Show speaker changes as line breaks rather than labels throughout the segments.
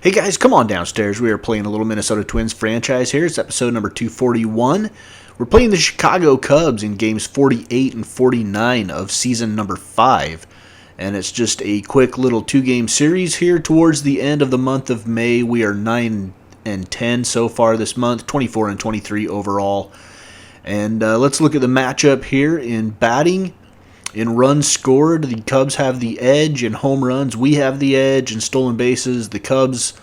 Hey guys, come on downstairs. We are playing a little Minnesota Twins franchise here. It's episode number 241. We're playing the Chicago Cubs in games 48 and 49 of season number 5. And it's just a quick little 2-game series here towards the end of the month of May. We are 9 and 10 so far this month, 24 and 23 overall. And let's look at the matchup here in batting. In runs scored, the Cubs have the edge. In home runs, we have the edge. In stolen bases, the Cubs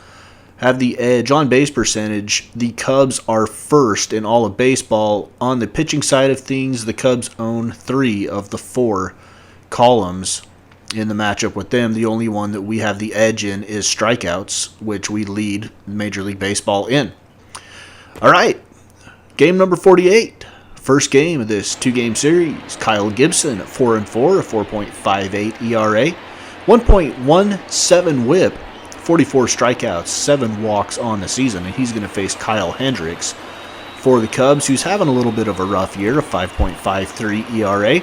have the edge. On base percentage, the Cubs are first in all of baseball. On the pitching side of things, the Cubs own 3 of the 4 columns in the matchup with them. The only one that we have the edge in is strikeouts, which we lead Major League Baseball in. All right, game number 48. First game of this 2-game series. Kyle Gibson at 4-4, a 4.58 ERA, 1.17 WHIP, 44 strikeouts, 7 walks on the season, and he's going to face Kyle Hendricks for the Cubs, who's having a little bit of a rough year, a 5.53 ERA,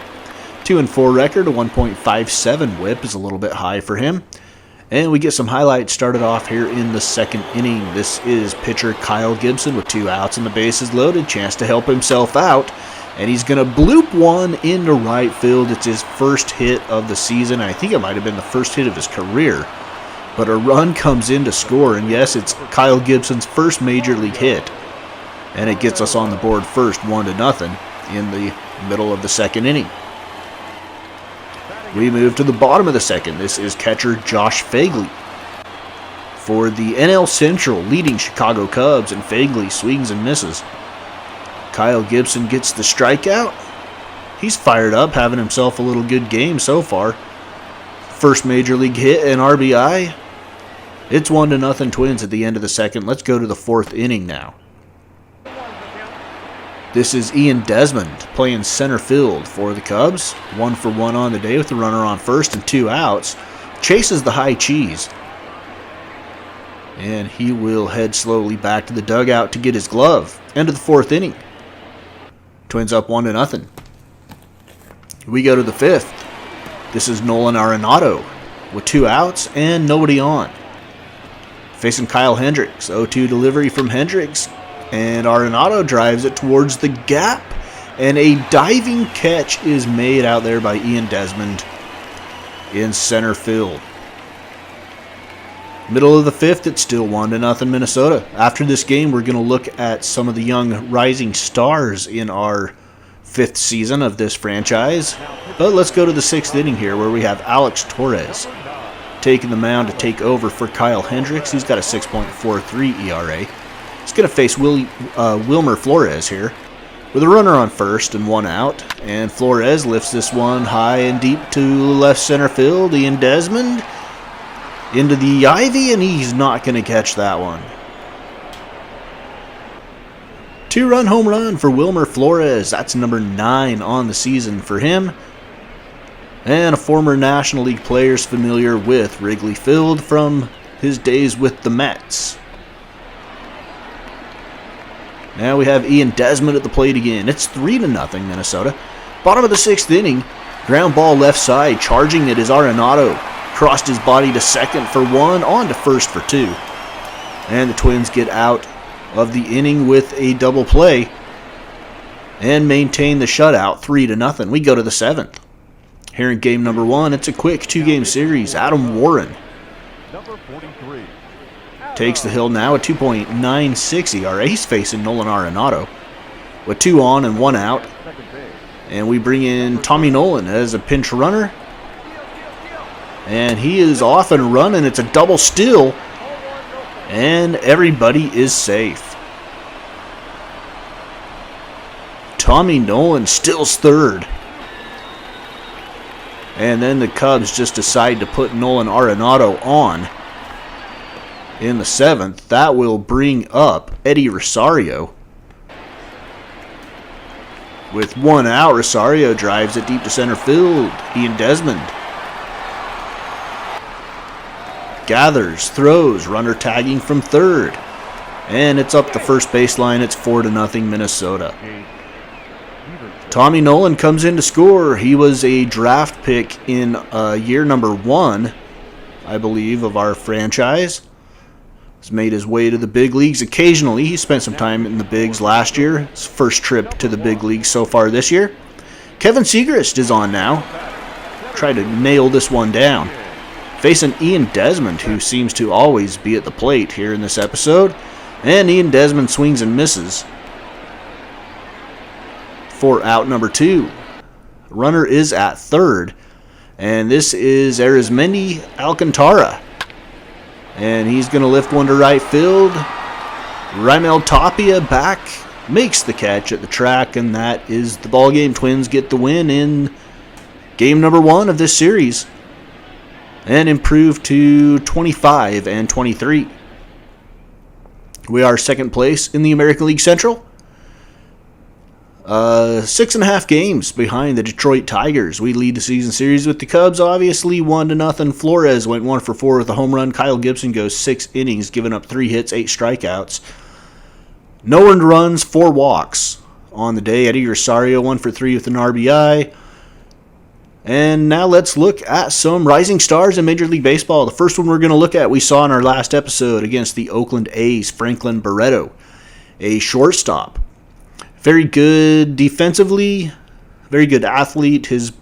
2-4 record, a 1.57 WHIP is a little bit high for him. And we get some highlights started off here in the second inning. This is pitcher Kyle Gibson with 2 outs and the bases loaded. Chance to help himself out. And he's going to bloop one into right field. It's his first hit of the season. I think it might have been the first hit of his career. But a run comes in to score. And yes, it's Kyle Gibson's first major league hit. And it gets us on the board first, 1-0 in the middle of the second inning. We move to the bottom of the second. This is catcher Josh Phegley for the NL Central leading Chicago Cubs, and Phegley swings and misses. Kyle Gibson gets the strikeout. He's fired up, having himself a little good game so far. First major league hit and RBI. It's 1-0 Twins at the end of the second. Let's go to the fourth inning now. This is Ian Desmond playing center field for the Cubs. 1-for-1 on the day with the runner on first and 2 outs. Chases the high cheese. And he will head slowly back to the dugout to get his glove. End of the fourth inning. Twins up 1-0. We go to the fifth. This is Nolan Arenado with 2 outs and nobody on. Facing Kyle Hendricks. 0-2 delivery from Hendricks. And Arenado drives it towards the gap. And a diving catch is made out there by Ian Desmond in center field. Middle of the fifth, it's still 1-0 Minnesota. After this game, we're going to look at some of the young rising stars in our 5th season of this franchise. But let's go to the 6th inning here, where we have Alex Torres taking the mound to take over for Kyle Hendricks. He's got a 6.43 ERA. He's going to face Wilmer Flores here with a runner on first and 1 out. And Flores lifts this one high and deep to left center field. Ian Desmond into the ivy, and he's not going to catch that one. 2-run home run for Wilmer Flores. That's number 9 on the season for him. And a former National League player familiar with Wrigley Field from his days with the Mets. Now we have Ian Desmond at the plate again. It's 3-0 Minnesota. Bottom of the 6th inning. Ground ball left side. Charging it is Arenado. Crossed his body to second for 1. On to first for 2. And the Twins get out of the inning with a double play. And maintain the shutout 3-0. We go to the 7th. Here in game number 1, it's a quick 2-game series. Adam Warren takes the hill now, a 2.96 ERA. He's facing Nolan Arenado with 2 on and 1 out. And we bring in Tommy Nolan as a pinch runner. And he is off and running. It's a double steal. And everybody is safe. Tommy Nolan stills third. And then the Cubs just decide to put Nolan Arenado on in the 7th. That will bring up Eddie Rosario. With 1 out, Rosario drives it deep to center field. Ian Desmond gathers, throws, runner tagging from third. And it's up the first baseline. It's 4-0 Minnesota. Tommy Nolan comes in to score. He was a draft pick in year number 1, I believe, of our franchise. He's made his way to the big leagues occasionally. He spent some time in the bigs last year. His first trip to the big leagues so far this year. Kevin Segrist is on now. Try to nail this one down. Facing Ian Desmond, who seems to always be at the plate here in this episode. And Ian Desmond swings and misses for out number 2. Runner is at third. And this is Arizmendi Alcantara. And he's going to lift one to right field. Raimel Tapia back, makes the catch at the track, and that is the ball game. Twins get the win in game number 1 of this series and improve to 25-23. We are second place in the American League Central. 6.5 games behind the Detroit Tigers. We lead the season series with the Cubs, obviously 1-0. Flores went 1 for 4 with a home run. Kyle Gibson goes 6 innings, giving up 3 hits, 8 strikeouts. No earned runs, 4 walks on the day. Eddie Rosario 1 for 3 with an RBI. And now let's look at some rising stars in Major League Baseball. The first one we're going to look at we saw in our last episode against the Oakland A's, Franklin Barreto, a shortstop. Very good defensively, very good athlete. His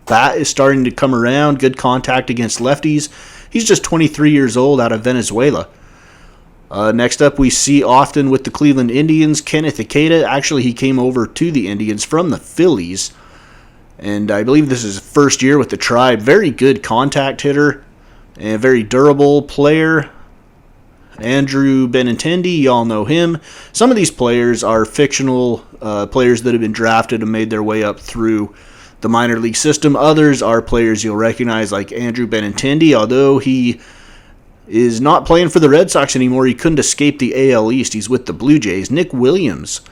bat is starting to come around, good contact against lefties. He's just 23 years old out of Venezuela. Next up, we see often with the Cleveland Indians, Kenneth Ikeda. Actually, he came over to the Indians from the Phillies. And I believe this is his first year with the Tribe. Very good contact hitter and a very durable player. Andrew Benintendi, y'all know him. Some of these players are fictional players that have been drafted and made their way up through the minor league system. Others are players you'll recognize, like Andrew Benintendi. Although he is not playing for the Red Sox anymore, he couldn't escape the AL East. He's with the Blue Jays. Nick Williams,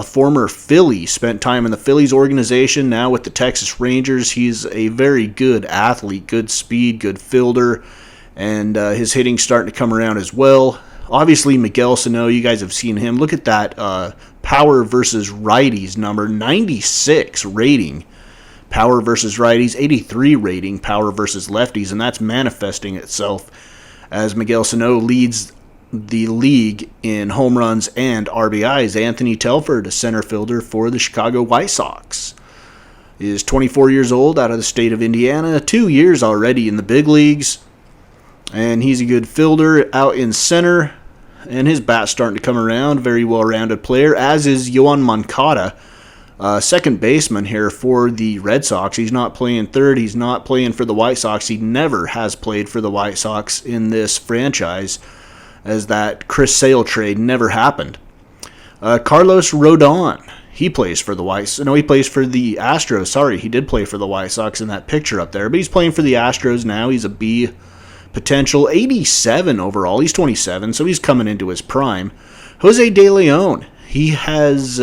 former Philly, spent time in the Phillies organization, now with the Texas Rangers. He's a very good athlete, good speed, good fielder. And his hitting's starting to come around as well. Obviously, Miguel Sano, you guys have seen him. Look at that power versus righties number, 96 rating. Power versus righties, 83 rating, power versus lefties. And that's manifesting itself as Miguel Sano leads the league in home runs and RBIs. Anthony Telford, a center fielder for the Chicago White Sox, is 24 years old out of the state of Indiana. 2 years already in the big leagues. And he's a good fielder out in center. And his bat's starting to come around. Very well-rounded player, as is Yoan Moncada, second baseman here for the Red Sox. He's not playing third. He's not playing for the White Sox. He never has played for the White Sox in this franchise, as that Chris Sale trade never happened. Carlos Rodon, he plays for the White Sox. No, he plays for the Astros. Sorry, he did play for the White Sox in that picture up there. But he's playing for the Astros now. He's a B potential, 87 overall. He's 27, so he's coming into his prime. Jose De Leon, he has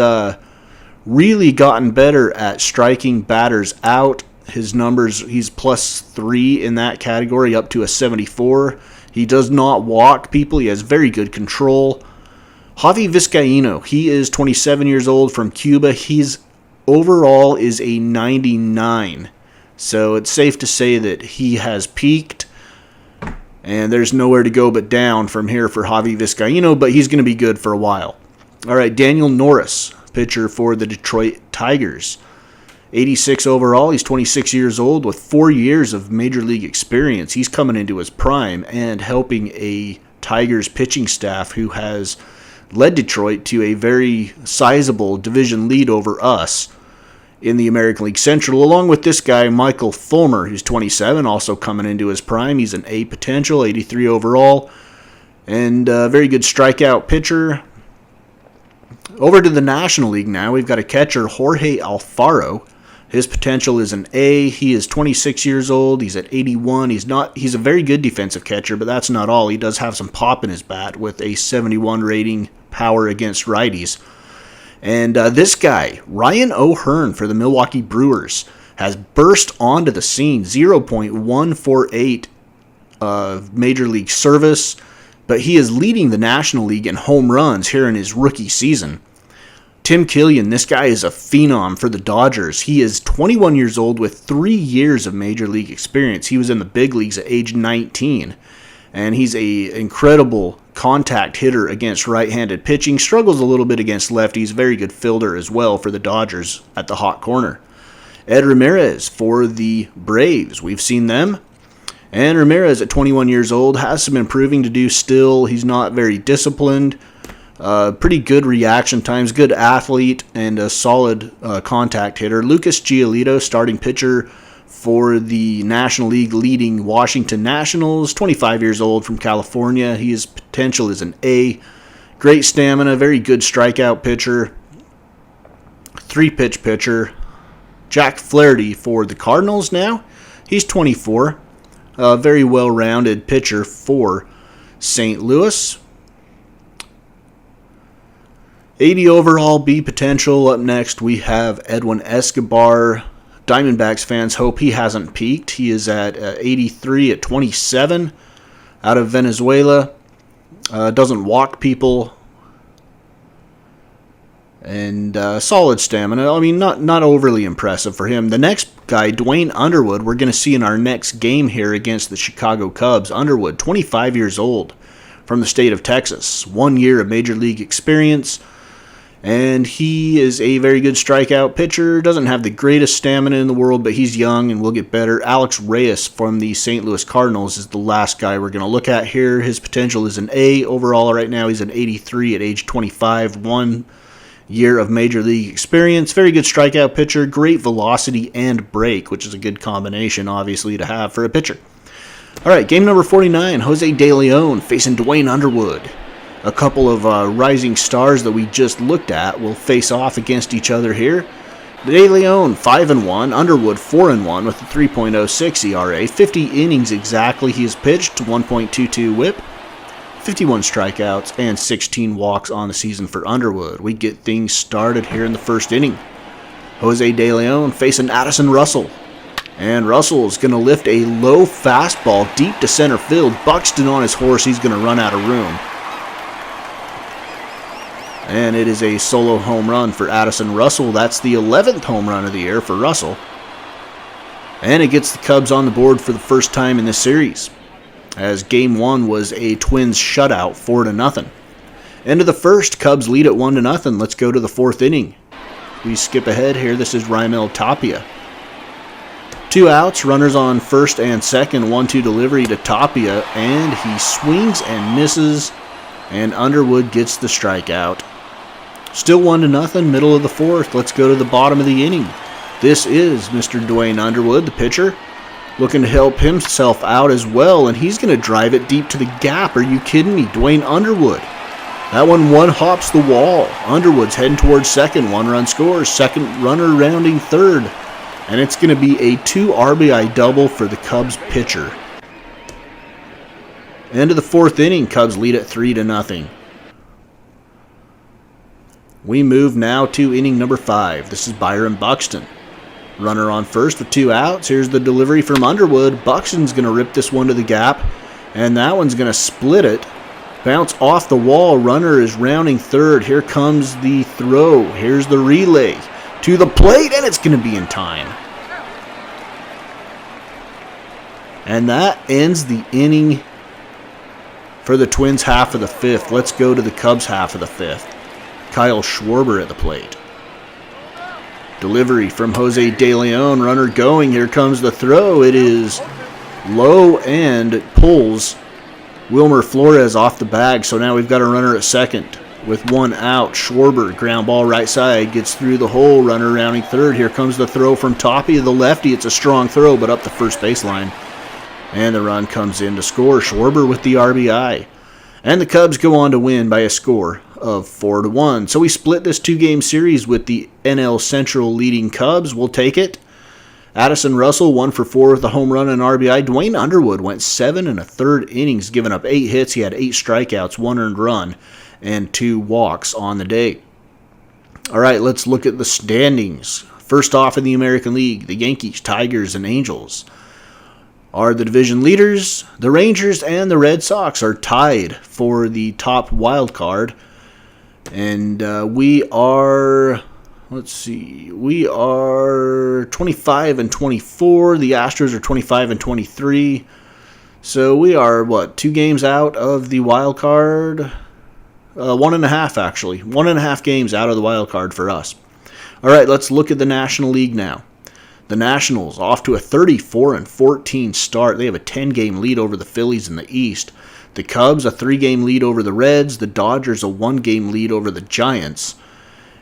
really gotten better at striking batters out. His numbers, he's +3 in that category, up to a 74. He does not walk people. He has very good control. Javi Vizcaíno, he is 27 years old from Cuba. His overall is a 99. So it's safe to say that he has peaked. And there's nowhere to go but down from here for Javi Vizcaíno, but he's going to be good for a while. All right, Daniel Norris, pitcher for the Detroit Tigers. 86 overall. He's 26 years old with 4 years of major league experience. He's coming into his prime and helping a Tigers pitching staff who has led Detroit to a very sizable division lead over us in the American League Central, along with this guy, Michael Fulmer, who's 27, also coming into his prime. He's an A potential, 83 overall, and a very good strikeout pitcher. Over to the National League now, we've got a catcher, Jorge Alfaro. His potential is an A. He is 26 years old. He's at 81. He's a very good defensive catcher, but that's not all. He does have some pop in his bat with a 71 rating, power against righties. And this guy, Ryan O'Hearn for the Milwaukee Brewers, has burst onto the scene. 0.148 Major League service, but he is leading the National League in home runs here in his rookie season. Tim Killian, this guy is a phenom for the Dodgers. He is 21 years old with 3 years of Major League experience. He was in the big leagues at age 19, and he's an incredible contact hitter against right-handed pitching. Struggles a little bit against lefties. Very good fielder as well for the Dodgers at the hot corner. Ed Ramirez for the Braves. We've seen them. And Ramirez at 21 years old has some improving to do still. He's not very disciplined. Pretty good reaction times, good athlete, and a solid contact hitter. Lucas Giolito, starting pitcher for the National League leading Washington Nationals, 25 years old from California. His potential is an A. Great stamina, very good strikeout pitcher. 3-pitch pitcher. Jack Flaherty for the Cardinals now. He's 24. A very well-rounded pitcher for St. Louis. 80 overall B potential. Up next we have Edwin Escobar. Diamondbacks fans hope he hasn't peaked. He is at 83 at 27 out of Venezuela. Doesn't walk people. And solid stamina. I mean, not overly impressive for him. The next guy, Dwayne Underwood, we're going to see in our next game here against the Chicago Cubs. Underwood, 25 years old from the state of Texas. 1 year of major league experience. And he is a very good strikeout pitcher. Doesn't have the greatest stamina in the world, but he's young and will get better. Alex Reyes from the St. Louis Cardinals is the last guy we're going to look at here. His potential is an A overall right now. He's an 83 at age 25. 1 year of major league experience. Very good strikeout pitcher. Great velocity and break, which is a good combination, obviously, to have for a pitcher. All right, game number 49. Jose De Leon facing Dwayne Underwood. A couple of rising stars that we just looked at will face off against each other here. De Leon 5-1, Underwood 4-1 with a 3.06 ERA, 50 innings exactly he has pitched, 1.22 WHIP, 51 strikeouts, and 16 walks on the season for Underwood. We get things started here in the first inning. Jose De Leon facing Addison Russell. And Russell is going to lift a low fastball deep to center field. Buxton on his horse, he's going to run out of room. And it is a solo home run for Addison Russell. That's the 11th home run of the year for Russell. And it gets the Cubs on the board for the first time in this series, as Game 1 was a Twins shutout, 4-0. End of the first, Cubs lead at 1-0. Let's go to the fourth inning. We skip ahead here. This is Raimel Tapia. 2 outs, runners on first and second, 1-2 delivery to Tapia, and he swings and misses, and Underwood gets the strikeout. Still 1-0, middle of the fourth. Let's go to the bottom of the inning. This is Mr. Dwayne Underwood, the pitcher, looking to help himself out as well, and he's going to drive it deep to the gap. Are you kidding me? Dwayne Underwood. That one hops the wall. Underwood's heading towards second. 1-run scores. Second runner rounding third. And it's going to be a 2 RBI double for the Cubs pitcher. End of the fourth inning. Cubs lead at 3-0. We move now to inning number 5. This is Byron Buxton. Runner on first with 2 outs. Here's the delivery from Underwood. Buxton's going to rip this one to the gap, and that one's going to split it. Bounce off the wall. Runner is rounding third. Here comes the throw. Here's the relay to the plate, and it's going to be in time. And that ends the inning for the Twins half of the fifth. Let's go to the Cubs half of the fifth. Kyle Schwarber at the plate. Delivery from Jose De Leon. Runner going. Here comes the throw. It is low and it pulls Wilmer Flores off the bag. So now we've got a runner at second with 1 out. Schwarber, ground ball right side, gets through the hole. Runner rounding third. Here comes the throw from Tapia, the lefty. It's a strong throw, but up the first baseline. And the run comes in to score. Schwarber with the RBI. And the Cubs go on to win by a score of 4-1. So we split this 2-game series with the NL Central leading Cubs. We'll take it. Addison Russell 1 for 4 with a home run and RBI. Dwayne Underwood went 7 1/3 innings, giving up 8 hits. He had 8 strikeouts, 1 earned run, and 2 walks on the day. All right, let's look at the standings. First off in the American League, the Yankees, Tigers, and Angels are the division leaders. The Rangers and the Red Sox are tied for the top wild card. And we are 25 and 24. The Astros are 25 and 23. So we are, 2 games out of the wild card? 1.5, actually. 1.5 games out of the wild card for us. All right, let's look at the National League now. The Nationals off to a 34-14 start. They have a 10-game lead over the Phillies in the East. The Cubs a 3-game lead over the Reds. The Dodgers a 1-game lead over the Giants.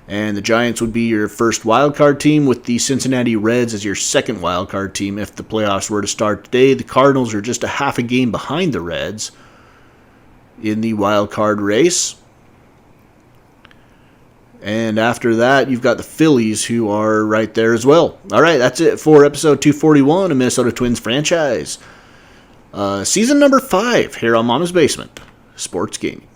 And the Giants would be your first wildcard team, with the Cincinnati Reds as your second wildcard team if the playoffs were to start today. The Cardinals are just a half a game behind the Reds in the wildcard race. And after that, you've got the Phillies, who are right there as well. All right, that's it for episode 241 of Minnesota Twins franchise. Season number 5 here on Mama's Basement Sports Gaming.